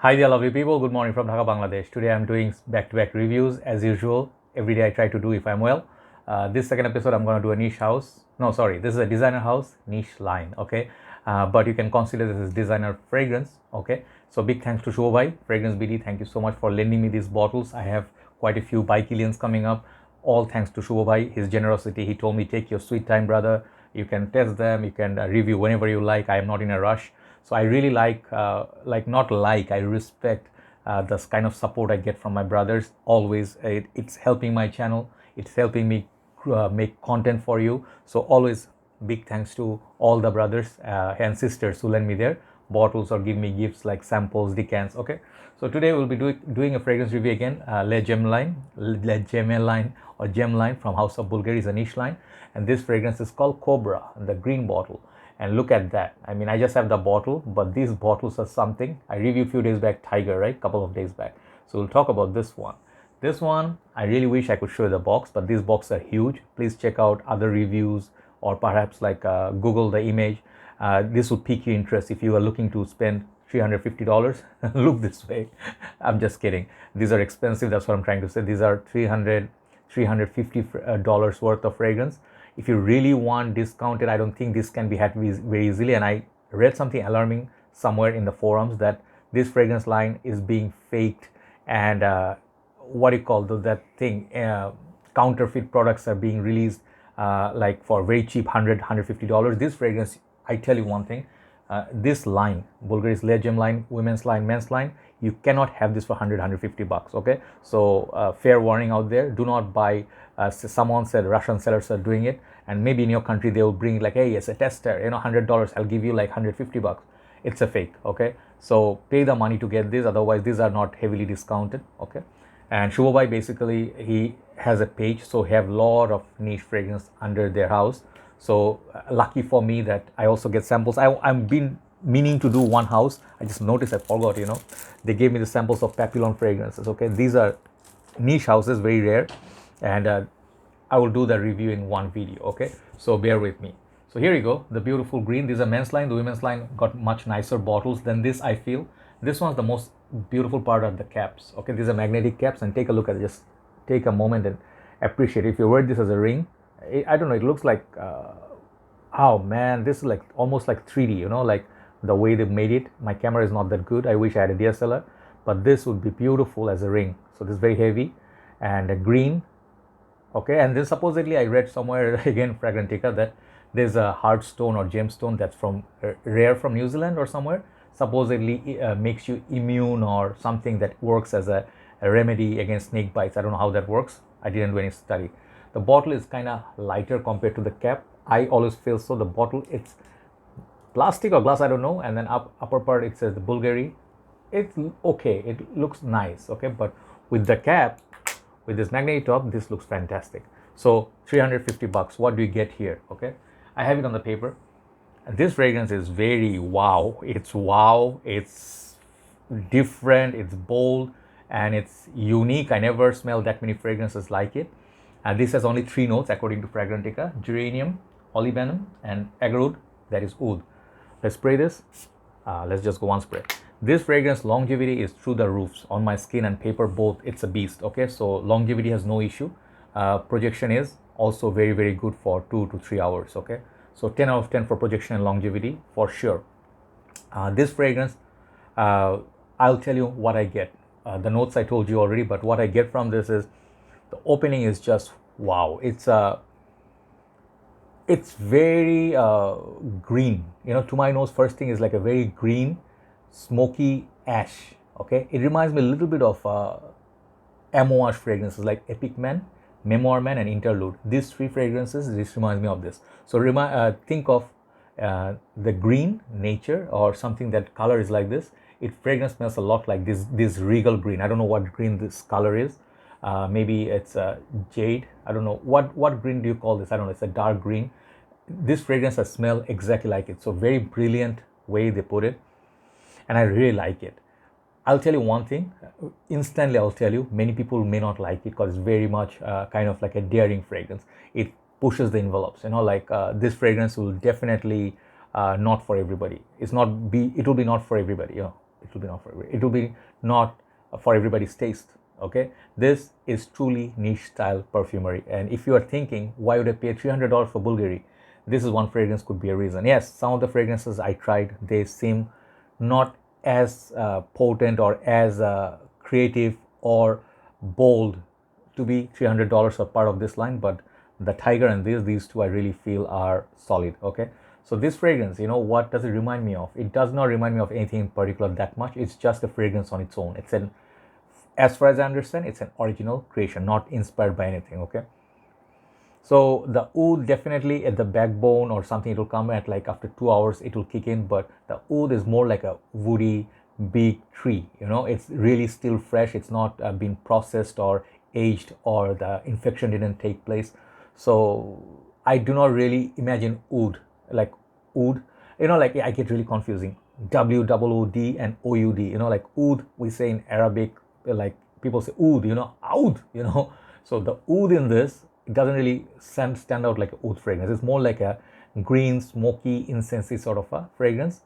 Hi there lovely people, good morning from Dhaka, Bangladesh. Today I'm doing back-to-back reviews as usual. Every day I try to do if I'm well. This second episode I'm going to do a niche house. No, sorry, this is a designer house, niche line, okay? But you can consider this as designer fragrance, okay? So big thanks to Shuvo bhai, Fragrance BD. Thank you so much for lending me these bottles. I have quite a few bikillions coming up. All thanks to Shuvo bhai, his generosity. He told me, take your sweet time, brother. You can test them, you can review whenever you like. I am not in a rush. So I really I respect this kind of support I get from my brothers. Always, it's helping my channel. It's helping me make content for you. So always big thanks to all the brothers and sisters who lend me their bottles or give me gifts like samples, decants. Okay. So today we'll be doing a fragrance review again. Le Gemme line or Gem line from House of Bvlgari is a niche line, and this fragrance is called Kobraa, the green bottle. And look at that. I mean, I just have the bottle, but these bottles are something. I reviewed a few days back Tiger, right? Couple of days back. So we'll talk about this one. This one, I really wish I could show you the box, but these boxes are huge. Please check out other reviews or perhaps Google the image. This would pique your interest if you are looking to spend $350. Look this way. I'm just kidding. These are expensive. That's what I'm trying to say. These are $350 worth of fragrance. If you really want discounted, I don't think this can be had very easily. And I read something alarming somewhere in the forums that this fragrance line is being faked, and counterfeit products are being released like for very cheap $150. This fragrance, I tell you one thing, this line, Bvlgari's Le Gemme line, women's line, men's line, you cannot have this for $150. Okay, so fair warning out there, do not buy. Someone said Russian sellers are doing it, and maybe in your country they will bring like, hey, it's a tester, $100, I'll give you like $150. It's a fake. Okay, so pay the money to get this, otherwise these are not heavily discounted. Okay, and Shuvo bhai, basically he has a page, so he have a lot of niche fragrance under their house. So lucky for me that I also get samples. I've been meaning to do one house. I just noticed I forgot. They gave me the samples of Papillon fragrances. Okay, these are niche houses, very rare, and I will do the review in one video. Okay, so bear with me. So here you go, the beautiful green. This is a men's line. The women's line got much nicer bottles than this. I feel this one's the most beautiful part of the caps. Okay, these are magnetic caps, and take a look at it. Just take a moment and appreciate it. If you wear this as a ring, I don't know, it looks like oh man, this is like almost like 3D, like the way they made it. My camera is not that good. I wish I had a DSLR, but this would be beautiful as a ring. So this is very heavy and a green. Okay, and then supposedly I read somewhere again, Fragrantica, that there's a hard stone or gemstone that's from rare from New Zealand or somewhere, supposedly makes you immune or something, that works as a remedy against snake bites. I don't know how that works. I didn't do any study. The bottle is kind of lighter compared to the cap. I always feel so. The bottle, it's plastic or glass, I don't know, and then upper part it says the Bvlgari. It's okay, it looks nice. Okay, but with the cap, with this magnetic top, this looks fantastic. So $350, what do you get here? Okay, I have it on the paper. This fragrance is very wow. It's different, it's bold, and it's unique. I never smelled that many fragrances like it. And this has only 3 notes according to Fragrantica: geranium, olibanum, and agarwood, that is oud. Let's spray this. Let's just go one spray. This fragrance longevity is through the roofs. On my skin and paper both, it's a beast. Okay, so longevity has no issue. Projection is also very, very good for 2 to 3 hours. Okay, so 10 out of 10 for projection and longevity for sure. This fragrance, I'll tell you what I get. The notes I told you already, but what I get from this is, the opening is just wow. It's very green. To my nose, first thing is like a very green, smoky ash. Okay, it reminds me a little bit of amouage fragrances like Epic Man, Memoir Man, and Interlude. These 3 fragrances, this reminds me of this. So think of the green nature or something, that color is like this. Fragrance smells a lot like this regal green. I don't know what green this color is. Maybe it's jade. I don't know what green do you call this. I don't know. It's a dark green. This fragrance, I smell exactly like it. So very brilliant way they put it, and I really like it. I'll tell you one thing. Instantly, I'll tell you, many people may not like it because it's very much kind of like a daring fragrance. It pushes the envelopes. This fragrance will definitely not for everybody. It will be not for everybody. it will be not for everybody. It will be not for everybody's taste. Okay, this is truly niche style perfumery. And if you are thinking, why would I pay $300 for Bvlgari? This is one fragrance, could be a reason. Yes, some of the fragrances I tried, they seem not as potent or as creative or bold to be $300 a part of this line, but the Tiger and these two I really feel are solid. Okay, so this fragrance, you know, what does it remind me of? It does not remind me of anything in particular that much. It's just a fragrance on its own. It's an, as far as I understand, it's an original creation, not inspired by anything. Okay, so the oud definitely at the backbone or something, it will come at like after 2 hours it will kick in, but the oud is more like a woody big tree, you know. It's really still fresh. It's not been processed or aged, or the infection didn't take place. So I do not really imagine oud, like oud, you know, like I get really confusing, WOOD and OUD, you know, like oud we say in Arabic, like people say oud, you know, oud, you know. So the oud in this, it doesn't really stand out like a oud fragrance. It's more like a green, smoky, incensey sort of a fragrance.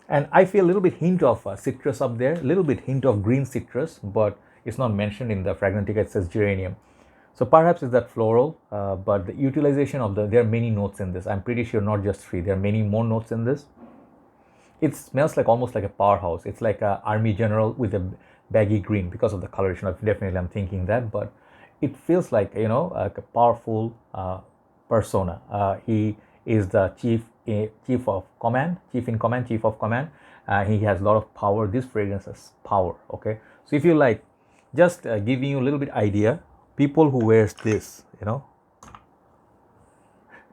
And I feel a little bit hint of citrus up there, a little bit hint of green citrus, but it's not mentioned in the Fragrantica. It says geranium. So perhaps it's that floral, but the utilization of there are many notes in this. I'm pretty sure not just 3, there are many more notes in this. It smells like almost like a powerhouse. It's like an army general with a baggy green because of the coloration. Definitely I'm thinking that, but it feels like, you know, like a powerful persona. He is the chief of command. He has a lot of power. This fragrance has power. Okay, so if you like, just giving you a little bit idea, people who wears this, you know,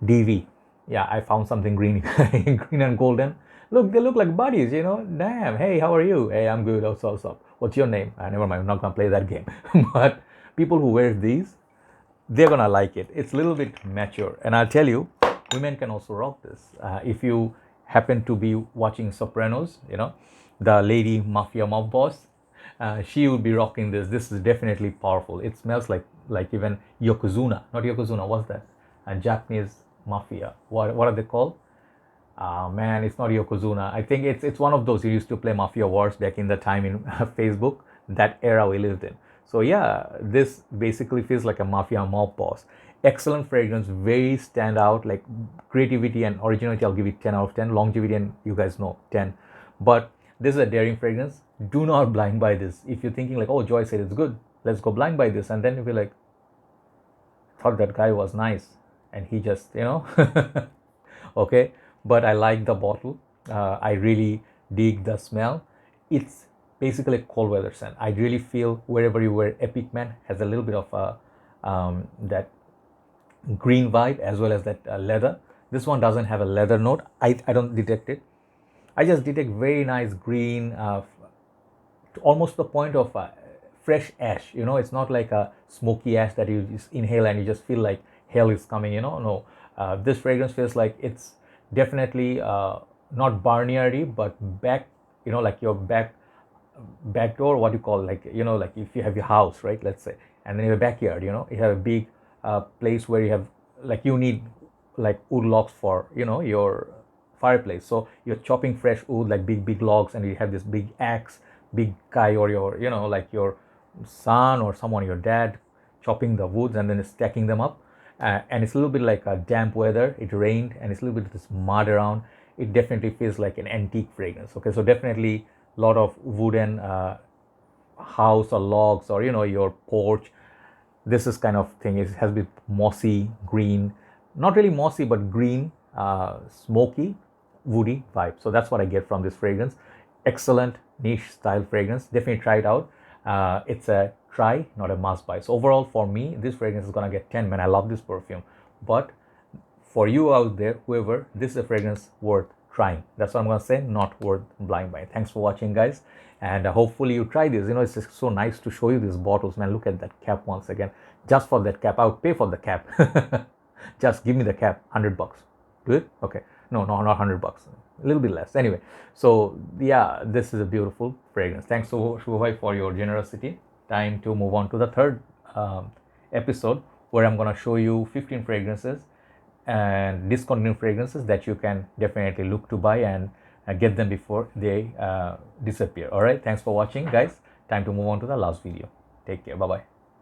DV, yeah, I found something green green and golden. Look, they look like buddies, you know. Damn, hey, how are you? Hey, I'm good. What's up? What's your name? Never mind, I'm not gonna play that game. But people who wear these, they're gonna like it. It's a little bit mature, and I'll tell you, women can also rock this. If you happen to be watching Sopranos, you know, the lady mafia mob boss, she would be rocking this. This is definitely powerful. It smells like even Yokozuna, not Yokozuna. What's that? Japanese mafia. What are they called? Man, it's not Yokozuna. I think it's one of those you used to play Mafia Wars back in the time in Facebook, that era we lived in. So yeah, this basically feels like a mafia mob boss. Excellent fragrance, very standout, like creativity and originality. I'll give it 10 out of 10. Longevity, and you guys know, 10. But this is a daring fragrance. Do not blind buy this. If you're thinking like, oh, Joy said it's good, let's go blind buy this, and then you'll be like, thought that guy was nice, and he just, you know, okay. But I like the bottle. I really dig the smell. It's basically a cold weather scent. I really feel wherever you wear Epic Man has a little bit of that green vibe as well as that leather. This one doesn't have a leather note. I don't detect it. I just detect very nice green, almost the point of fresh ash. You know, it's not like a smoky ash that you just inhale and you just feel like hell is coming. You know, no. This fragrance feels like it's definitely not barnyardy, but back, you know, like your back door, what you call, like, you know, like if you have your house, right, let's say, and then your backyard, you know, you have a big place where you have, like, you need like wood logs for, you know, your fireplace. So you're chopping fresh wood, like big logs, and you have this big axe, big guy, or your, you know, like your son or someone, your dad, chopping the woods and then stacking them up. And it's a little bit like a damp weather. It rained and it's a little bit of this mud around. It definitely feels like an antique fragrance. Okay, so definitely a lot of wooden house or logs, or, you know, your porch. This is kind of thing. It has been mossy green, not really mossy, but green, smoky, woody vibe. So that's what I get from this fragrance. Excellent niche style fragrance. Definitely try it out. It's a try, not a must buy. So overall, for me, this fragrance is gonna get 10. Man, I love this perfume. But for you out there, whoever, this is a fragrance worth trying. That's what I'm gonna say, not worth blind buying. Thanks for watching, guys, and hopefully you try this. You know, it's just so nice to show you these bottles, man. Look at that cap once again. Just for that cap, I would pay for the cap. Just give me the cap, $100. Do it? Okay. No, not $100. A little bit less. Anyway, so yeah, this is a beautiful fragrance. Thanks so Shuvo for your generosity. Time to move on to the third episode, where I'm gonna show you 15 fragrances and discontinued fragrances that you can definitely look to buy and get them before they disappear. All right, thanks for watching, guys. Time to move on to the last video. Take care. Bye bye.